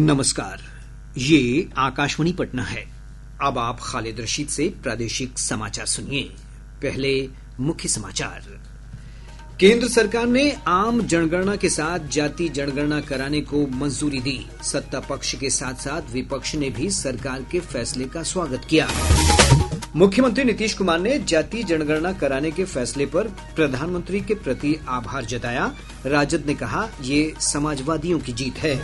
नमस्कार, ये आकाशवाणी पटना है। अब आप खालिद रशीद से प्रादेशिक समाचार सुनिए। पहले मुख्य समाचार। केंद्र सरकार ने आम जनगणना के साथ जाति जनगणना कराने को मंजूरी दी। सत्ता पक्ष के साथ साथ विपक्ष ने भी सरकार के फैसले का स्वागत किया। मुख्यमंत्री नीतीश कुमार ने जाति जनगणना कराने के फैसले पर प्रधानमंत्री के प्रति आभार जताया। राजद ने कहा, ये समाजवादियों की जीत है।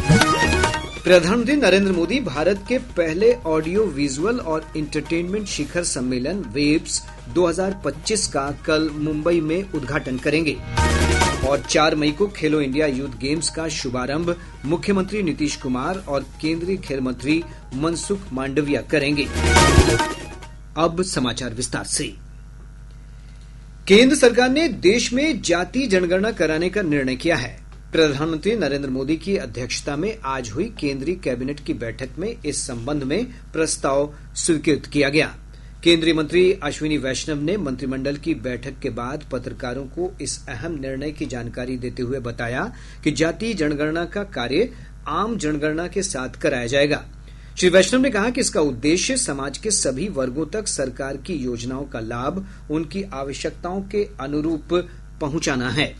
प्रधानमंत्री नरेंद्र मोदी भारत के पहले ऑडियो विजुअल और इंटरटेनमेंट शिखर सम्मेलन वेव्स 2025 का कल मुंबई में उद्घाटन करेंगे। और 4 मई को खेलो इंडिया यूथ गेम्स का शुभारंभ मुख्यमंत्री नीतीश कुमार और केंद्रीय खेल मंत्री मनसुख मांडविया करेंगे। अब समाचार विस्तार से। केंद्र सरकार ने देश में जाति जनगणना कराने का निर्णय किया है। प्रधानमंत्री नरेंद्र मोदी की अध्यक्षता में आज हुई केंद्रीय कैबिनेट की बैठक में इस संबंध में प्रस्ताव स्वीकृत किया गया। केंद्रीय मंत्री अश्विनी वैष्णव ने मंत्रिमंडल की बैठक के बाद पत्रकारों को इस अहम निर्णय की जानकारी देते हुए बताया कि जाति जनगणना का कार्य आम जनगणना के साथ कराया जाएगा। श्री वैष्णव ने कहा कि इसका उद्देश्य समाज के सभी वर्गों तक सरकार की योजनाओं का लाभ उनकी आवश्यकताओं के अनुरूप पहुंचाना है।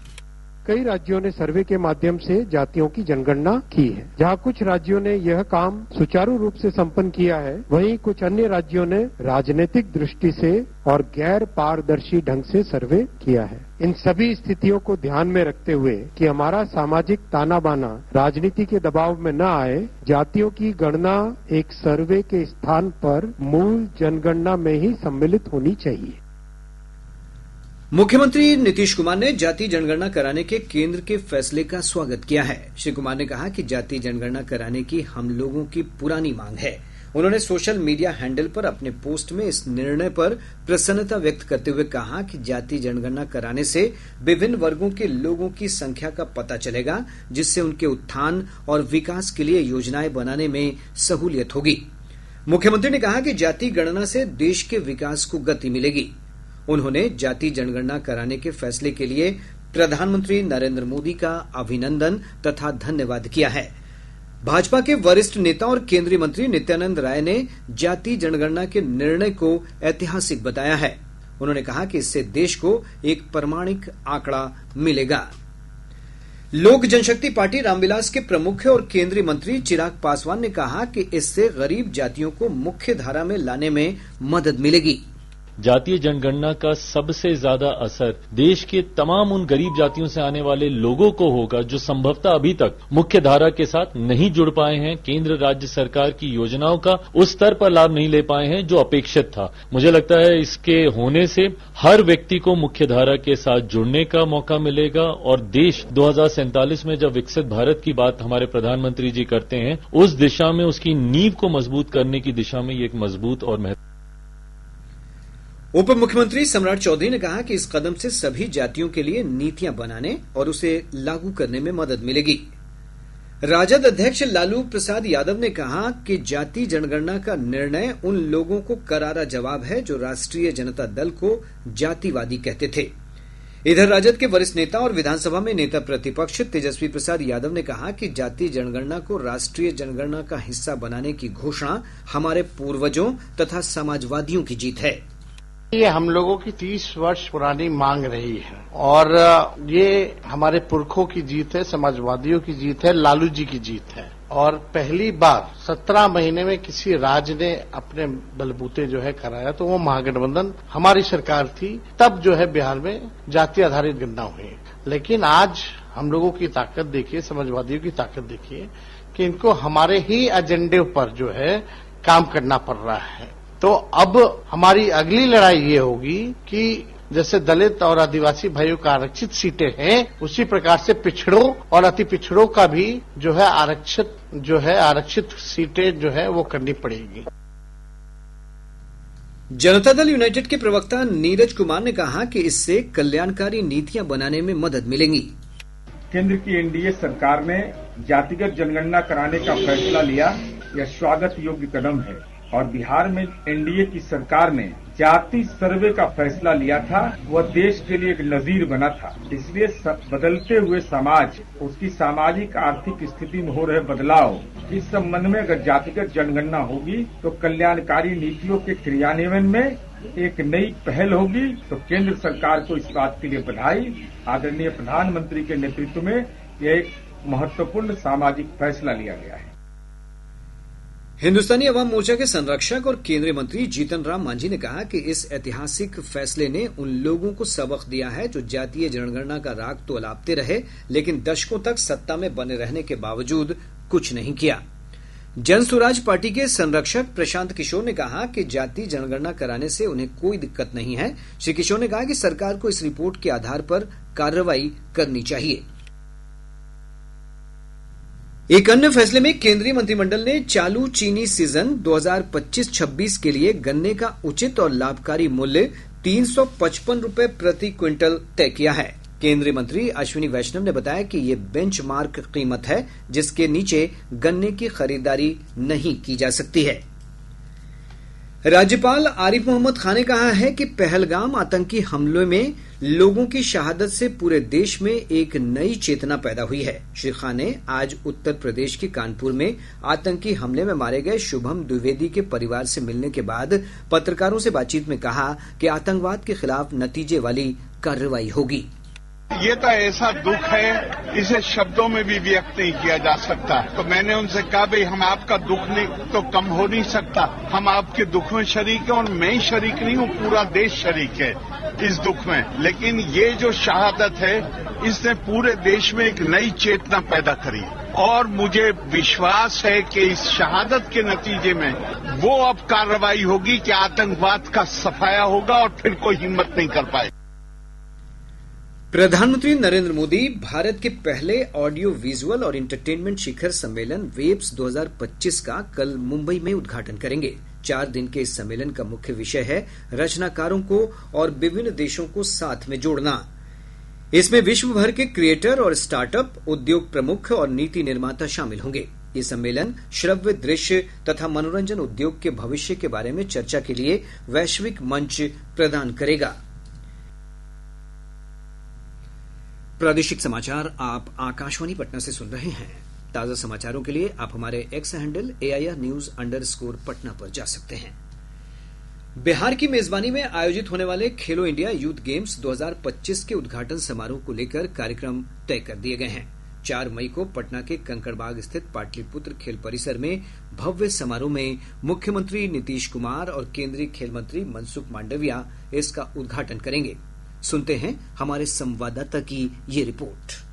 कई राज्यों ने सर्वे के माध्यम से जातियों की जनगणना की है। जहां कुछ राज्यों ने यह काम सुचारू रूप से संपन्न किया है, वहीं कुछ अन्य राज्यों ने राजनीतिक दृष्टि से और गैर पारदर्शी ढंग से सर्वे किया है। इन सभी स्थितियों को ध्यान में रखते हुए कि हमारा सामाजिक ताना बाना राजनीति के दबाव में न आए, जातियों की गणना एक सर्वे के स्थान पर मूल जनगणना में ही सम्मिलित होनी चाहिए। मुख्यमंत्री नीतीश कुमार ने जाति जनगणना कराने के केंद्र के फैसले का स्वागत किया है। श्री कुमार ने कहा कि जाति जनगणना कराने की हम लोगों की पुरानी मांग है। उन्होंने सोशल मीडिया हैंडल पर अपने पोस्ट में इस निर्णय पर प्रसन्नता व्यक्त करते हुए कहा कि जाति जनगणना कराने से विभिन्न वर्गों के लोगों की संख्या का पता चलेगा, जिससे उनके उत्थान और विकास के लिए योजनाएं बनाने में सहूलियत होगी। मुख्यमंत्री ने कहा कि जाति गणना से देश के विकास को गति मिलेगी। उन्होंने जाति जनगणना कराने के फैसले के लिए प्रधानमंत्री नरेंद्र मोदी का अभिनंदन तथा धन्यवाद किया है। भाजपा के वरिष्ठ नेता और केंद्रीय मंत्री नित्यानंद राय ने जाति जनगणना के निर्णय को ऐतिहासिक बताया है। उन्होंने कहा कि इससे देश को एक प्रमाणिक आंकड़ा मिलेगा। लोक जनशक्ति पार्टी रामविलास के प्रमुख और केंद्रीय मंत्री चिराग पासवान ने कहा कि इससे गरीब जातियों को मुख्य धारा में लाने में मदद मिलेगी। जातीय जनगणना का सबसे ज्यादा असर देश के तमाम उन गरीब जातियों से आने वाले लोगों को होगा जो संभवतः अभी तक मुख्य धारा के साथ नहीं जुड़ पाए हैं, केंद्र राज्य सरकार की योजनाओं का उस स्तर पर लाभ नहीं ले पाए हैं जो अपेक्षित था। मुझे लगता है इसके होने से हर व्यक्ति को मुख्य धारा के साथ जुड़ने का मौका मिलेगा और देश 2047 में जब विकसित भारत की बात हमारे प्रधानमंत्री जी करते हैं, उस दिशा में उसकी नींव को मजबूत करने की दिशा में ये एक मजबूत और महत्वपूर्ण। उप मुख्यमंत्री सम्राट चौधरी ने कहा कि इस कदम से सभी जातियों के लिए नीतियां बनाने और उसे लागू करने में मदद मिलेगी। राजद अध्यक्ष लालू प्रसाद यादव ने कहा कि जाति जनगणना का निर्णय उन लोगों को करारा जवाब है जो राष्ट्रीय जनता दल को जातिवादी कहते थे। इधर राजद के वरिष्ठ नेता और विधानसभा में नेता प्रतिपक्ष तेजस्वी प्रसाद यादव ने कहा कि जाति जनगणना को राष्ट्रीय जनगणना का हिस्सा बनाने की घोषणा हमारे पूर्वजों तथा समाजवादियों की जीत है। ये हम लोगों की 30 वर्ष पुरानी मांग रही है और ये हमारे पुरखों की जीत है, समाजवादियों की जीत है, लालू जी की जीत है। और पहली बार 17 महीने में किसी राज्य ने अपने बलबूते जो है कराया तो वो महागठबंधन हमारी सरकार थी। तब जो है बिहार में जाति आधारित गणना हुई। लेकिन आज हम लोगों की ताकत देखिए, समाजवादियों की ताकत देखिए कि इनको हमारे ही एजेंडे पर जो है काम करना पड़ रहा है। तो अब हमारी अगली लड़ाई ये होगी कि जैसे दलित और आदिवासी भाइयों का आरक्षित सीटें हैं, उसी प्रकार से पिछड़ों और अति पिछड़ों का भी जो है आरक्षित सीटें जो है वो करनी पड़ेगी। जनता दल यूनाइटेड के प्रवक्ता नीरज कुमार ने कहा कि इससे कल्याणकारी नीतियां बनाने में मदद मिलेगी। केंद्र की एनडीए सरकार ने जातिगत जनगणना कराने का फैसला लिया, यह स्वागत योग्य कदम है और बिहार में एनडीए की सरकार ने जाति सर्वे का फैसला लिया था वह देश के लिए एक नजीर बना था। इसलिए बदलते हुए समाज, उसकी सामाजिक आर्थिक स्थिति में हो रहे बदलाव, इस संबंध में अगर जातिगत जनगणना होगी तो कल्याणकारी नीतियों के क्रियान्वयन में एक नई पहल होगी। तो केंद्र सरकार को इस बात के लिए बधाई। आदरणीय प्रधानमंत्री के नेतृत्व में यह एक महत्वपूर्ण सामाजिक फैसला लिया गया है। हिन्दुस्तानी अवाम मोर्चा के संरक्षक और केंद्रीय मंत्री जीतन राम मांझी ने कहा कि इस ऐतिहासिक फैसले ने उन लोगों को सबक दिया है जो जातीय जनगणना का राग तो अलापते रहे, लेकिन दशकों तक सत्ता में बने रहने के बावजूद कुछ नहीं किया। जन स्वराज पार्टी के संरक्षक प्रशांत किशोर ने कहा कि जातीय जनगणना कराने से उन्हें कोई दिक्कत नहीं है। श्री किशोर ने कहा कि सरकार को इस रिपोर्ट के आधार पर कार्रवाई करनी चाहिए। एक अन्य फैसले में केंद्रीय मंत्रिमंडल ने चालू चीनी सीजन 2025-26 के लिए गन्ने का उचित और लाभकारी मूल्य 355 रुपए प्रति क्विंटल तय किया है। केंद्रीय मंत्री अश्विनी वैष्णव ने बताया कि ये बेंचमार्क कीमत है, जिसके नीचे गन्ने की खरीदारी नहीं की जा सकती है। राज्यपाल आरिफ मोहम्मद खान ने कहा है कि पहलगाम आतंकी हमले में लोगों की शहादत से पूरे देश में एक नई चेतना पैदा हुई है। श्री खान ने आज उत्तर प्रदेश के कानपुर में आतंकी हमले में मारे गए शुभम द्विवेदी के परिवार से मिलने के बाद पत्रकारों से बातचीत में कहा कि आतंकवाद के खिलाफ नतीजे वाली कार्रवाई होगी। ये तो ऐसा दुख है, इसे शब्दों में भी व्यक्त नहीं किया जा सकता। तो मैंने उनसे कहा भाई हम आपका दुख नहीं तो कम हो नहीं सकता, हम आपके दुख में शरीक हैं और मैं ही शरीक नहीं हूँ, पूरा देश शरीक है इस दुख में। लेकिन ये जो शहादत है इसने पूरे देश में एक नई चेतना पैदा करी और मुझे विश्वास है कि इस शहादत के नतीजे में वो अब कार्रवाई होगी कि आतंकवाद का सफाया होगा और फिर कोई हिम्मत नहीं कर पाए। प्रधानमंत्री नरेंद्र मोदी भारत के पहले ऑडियो विजुअल और इंटरटेनमेंट शिखर सम्मेलन वेब्स 2025 का कल मुंबई में उद्घाटन करेंगे। 4 दिन के इस सम्मेलन का मुख्य विषय है रचनाकारों को और विभिन्न देशों को साथ में जोड़ना। इसमें विश्व भर के क्रिएटर और स्टार्टअप, उद्योग प्रमुख और नीति निर्माता शामिल होंगे। ये सम्मेलन श्रव्य, दृश्य तथा मनोरंजन उद्योग के भविष्य के बारे में चर्चा के लिए वैश्विक मंच प्रदान करेगा। प्रादेशिक समाचार आप आकाशवाणी पटना से सुन रहे हैं। ताजा समाचारों के लिए आप हमारे एक्स हैंडल AIR_News पटना पर जा सकते हैं। बिहार की मेजबानी में आयोजित होने वाले खेलो इंडिया यूथ गेम्स 2025 के उद्घाटन समारोह को लेकर कार्यक्रम तय कर दिए गए हैं। 4 मई को पटना के कंकड़बाग स्थित पाटलिपुत्र खेल परिसर में भव्य समारोह में मुख्यमंत्री नीतीश कुमार और केंद्रीय खेल मंत्री मनसुख मांडविया इसका उद्घाटन करेंगे। सुनते हैं हमारे संवाददाता की ये रिपोर्ट।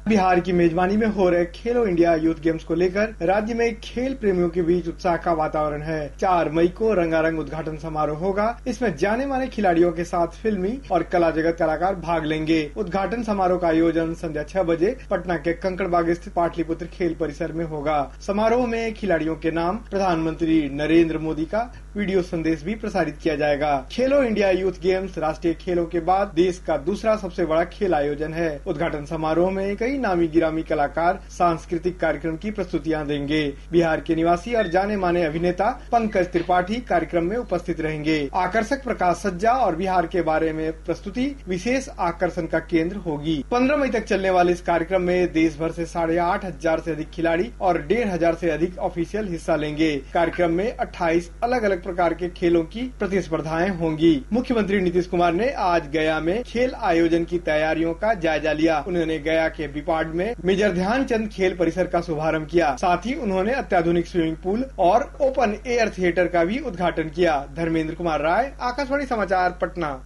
बिहार की मेजबानी में हो रहे खेलो इंडिया यूथ गेम्स को लेकर राज्य में खेल प्रेमियों के बीच उत्साह का वातावरण है। 4 मई को रंगारंग उद्घाटन समारोह होगा। इसमें जाने माने खिलाड़ियों के साथ फिल्मी और कला जगत कलाकार भाग लेंगे। उद्घाटन समारोह का आयोजन संध्या 6 बजे पटना के कंकड़बाग स्थित पाटलिपुत्र खेल परिसर में होगा। समारोह में खिलाड़ियों के नाम प्रधानमंत्री नरेंद्र मोदी का वीडियो संदेश भी प्रसारित किया जाएगा। खेलो इंडिया यूथ गेम्स राष्ट्रीय खेलों के बाद देश का दूसरा सबसे बड़ा खेल आयोजन है। उद्घाटन समारोह में कई नामी गिरामी कलाकार सांस्कृतिक कार्यक्रम की प्रस्तुतियां देंगे। बिहार के निवासी और जाने माने अभिनेता पंकज त्रिपाठी कार्यक्रम में उपस्थित रहेंगे। आकर्षक प्रकाश सज्जा और बिहार के बारे में प्रस्तुति विशेष आकर्षण का केंद्र होगी। 15 मई तक चलने वाले इस कार्यक्रम में देश भर से 8,500 से अधिक खिलाड़ी और 1,500 से अधिक ऑफिशियल हिस्सा लेंगे। कार्यक्रम में 28 अलग अलग प्रकार के खेलों की प्रतिस्पर्धाएं होंगी। मुख्यमंत्री नीतीश कुमार ने आज गया में खेल आयोजन की तैयारियों का जायजा लिया। उन्होंने गया के विपाड में मेजर ध्यानचंद खेल परिसर का शुभारंभ किया। साथ ही उन्होंने अत्याधुनिक स्विमिंग पूल और ओपन एयर थिएटर का भी उद्घाटन किया। धर्मेंद्र कुमार राय, आकाशवाणी समाचार, पटना।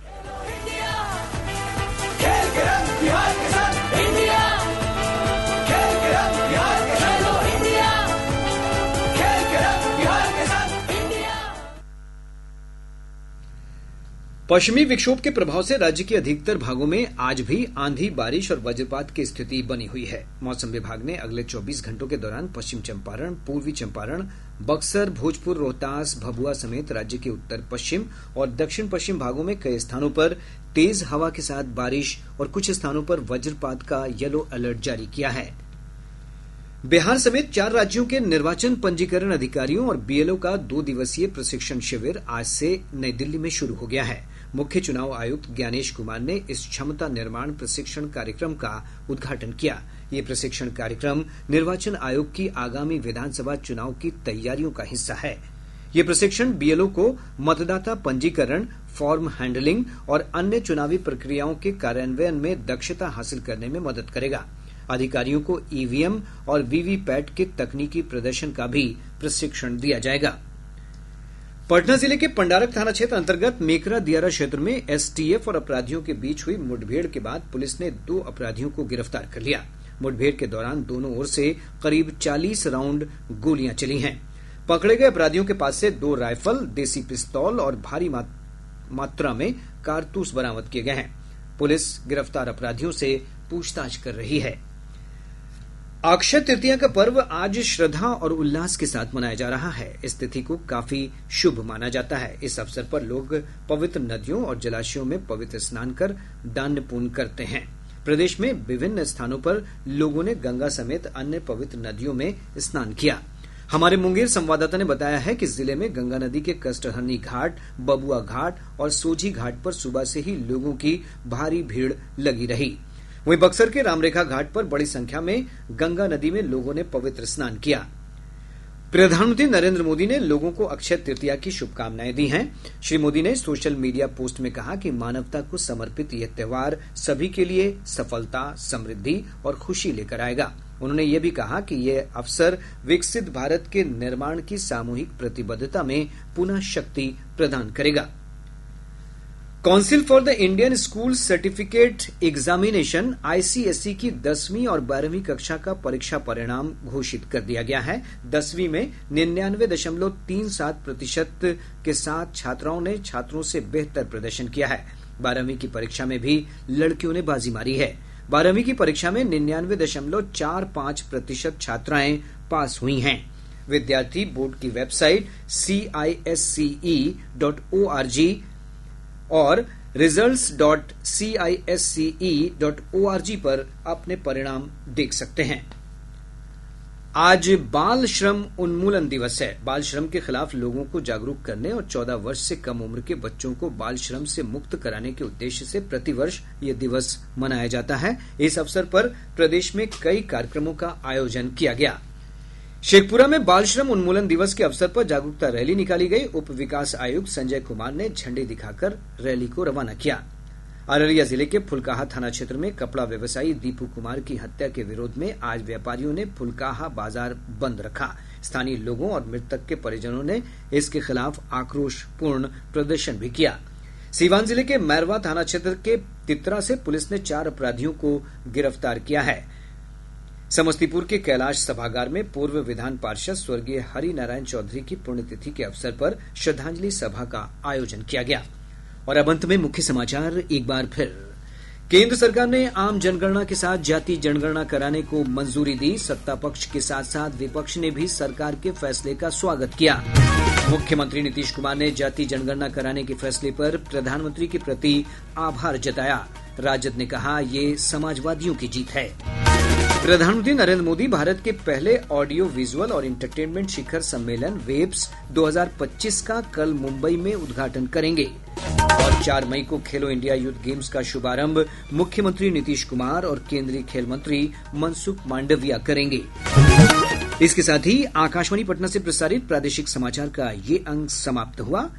पश्चिमी विक्षोभ के प्रभाव से राज्य के अधिकतर भागों में आज भी आंधी, बारिश और वज्रपात की स्थिति बनी हुई है। मौसम विभाग ने अगले 24 घंटों के दौरान पश्चिम चंपारण, पूर्वी चंपारण, बक्सर, भोजपुर, रोहतास, भभुआ समेत राज्य के उत्तर पश्चिम और दक्षिण पश्चिम भागों में कई स्थानों पर तेज हवा के साथ बारिश और कुछ स्थानों पर वज्रपात का येलो अलर्ट जारी किया है। बिहार समेत 4 राज्यों के निर्वाचन पंजीकरण अधिकारियों और बीएलओ का 2 दिवसीय प्रशिक्षण शिविर आज से नई दिल्ली में शुरू हो गया है। मुख्य चुनाव आयुक्त ज्ञानेश कुमार ने इस क्षमता निर्माण प्रशिक्षण कार्यक्रम का उद्घाटन किया। ये प्रशिक्षण कार्यक्रम निर्वाचन आयोग की आगामी विधानसभा चुनाव की तैयारियों का हिस्सा है। ये प्रशिक्षण बीएलओ को मतदाता पंजीकरण, फॉर्म हैंडलिंग और अन्य चुनावी प्रक्रियाओं के कार्यान्वयन में दक्षता हासिल करने में मदद करेगा। अधिकारियों को ईवीएम और वीवीपैट के तकनीकी प्रदर्शन का भी प्रशिक्षण दिया जाएगा। पटना जिले के पंडारक थाना क्षेत्र अंतर्गत मेकरा दियारा क्षेत्र में एसटीएफ और अपराधियों के बीच हुई मुठभेड़ के बाद पुलिस ने 2 अपराधियों को गिरफ्तार कर लिया। मुठभेड़ के दौरान दोनों ओर से करीब 40 राउंड गोलियां चली हैं। पकड़े गए अपराधियों के पास से 2 राइफल, देसी पिस्तौल और भारी मात्रा में कारतूस बरामद किए गए हैं। पुलिस गिरफ्तार अपराधियों से पूछताछ कर रही है। अक्षय तृतीया का पर्व आज श्रद्धा और उल्लास के साथ मनाया जा रहा है। इस तिथि को काफी शुभ माना जाता है। इस अवसर पर लोग पवित्र नदियों और जलाशयों में पवित्र स्नान कर दान पुण्य करते हैं। प्रदेश में विभिन्न स्थानों पर लोगों ने गंगा समेत अन्य पवित्र नदियों में स्नान किया। हमारे मुंगेर संवाददाता ने बताया है कि जिले में गंगा नदी के कष्टहरनी घाट, बबुआ घाट और सोझी घाट पर सुबह से ही लोगों की भारी भीड़ लगी रही। वहीं बक्सर के रामरेखा घाट पर बड़ी संख्या में गंगा नदी में लोगों ने पवित्र स्नान किया। प्रधानमंत्री नरेंद्र मोदी ने लोगों को अक्षय तृतीया की शुभकामनाएं दी हैं। श्री मोदी ने सोशल मीडिया पोस्ट में कहा कि मानवता को समर्पित यह त्योहार सभी के लिए सफलता, समृद्धि और खुशी लेकर आएगा। उन्होंने ये भी कहा कि यह अवसर विकसित भारत के निर्माण की सामूहिक प्रतिबद्धता में पुनः शक्ति प्रदान करेगा। Council for the Indian school certificate examination ICSE की 10वीं और 12वीं कक्षा का परीक्षा परिणाम घोषित कर दिया गया है। 10वीं में 99.37% के साथ छात्राओं ने छात्रों से बेहतर प्रदर्शन किया है। 12वीं की परीक्षा में भी लड़कियों ने बाजी मारी है। 12वीं की परीक्षा में 99.45% छात्राएं पास हुई हैं। विद्यार्थी बोर्ड की वेबसाइट CISCE.org और results.cisce.org पर अपने परिणाम देख सकते हैं। आज बाल श्रम उन्मूलन दिवस है। बाल श्रम के खिलाफ लोगों को जागरूक करने और 14 वर्ष से कम उम्र के बच्चों को बाल श्रम से मुक्त कराने के उद्देश्य से प्रतिवर्ष ये दिवस मनाया जाता है। इस अवसर पर प्रदेश में कई कार्यक्रमों का आयोजन किया गया। शेखपुरा में बाल श्रम उन्मूलन दिवस के अवसर पर जागरूकता रैली निकाली गई। उप विकास आयुक्त संजय कुमार ने झंडे दिखाकर रैली को रवाना किया। अररिया जिले के फुलकाहा थाना क्षेत्र में कपड़ा व्यवसायी दीपू कुमार की हत्या के विरोध में आज व्यापारियों ने फुलकाहा बाजार बंद रखा। स्थानीय लोगों और मृतक के परिजनों ने इसके खिलाफ आक्रोशपूर्ण प्रदर्शन भी किया। सीवान जिले के मैरवा थाना क्षेत्र के तितरा से पुलिस ने 4 अपराधियों को गिरफ्तार किया है। समस्तीपुर के कैलाश सभागार में पूर्व विधान पार्षद स्वर्गीय हरि नारायण चौधरी की पुण्यतिथि के अवसर पर श्रद्धांजलि सभा का आयोजन किया गया। और अब अंत में मुख्य समाचार एक बार फिर। केंद्र सरकार ने आम जनगणना के साथ जाति जनगणना कराने को मंजूरी दी। सत्ता पक्ष के साथ साथ विपक्ष ने भी सरकार के फैसले का स्वागत किया। मुख्यमंत्री नीतीश कुमार ने जाति जनगणना कराने के फैसले पर प्रधानमंत्री के प्रति आभार जताया। राजद ने कहा ये समाजवादियों की जीत है। प्रधानमंत्री नरेंद्र मोदी भारत के पहले ऑडियो विजुअल और इंटरटेनमेंट शिखर सम्मेलन वेब्स 2025 का कल मुंबई में उद्घाटन करेंगे। और 4 मई को खेलो इंडिया यूथ गेम्स का शुभारंभ मुख्यमंत्री नीतीश कुमार और केंद्रीय खेल मंत्री मनसुख मांडविया करेंगे। इसके साथ ही आकाशवाणी पटना से प्रसारित प्रादेशिक समाचार का ये अंक समाप्त हुआ।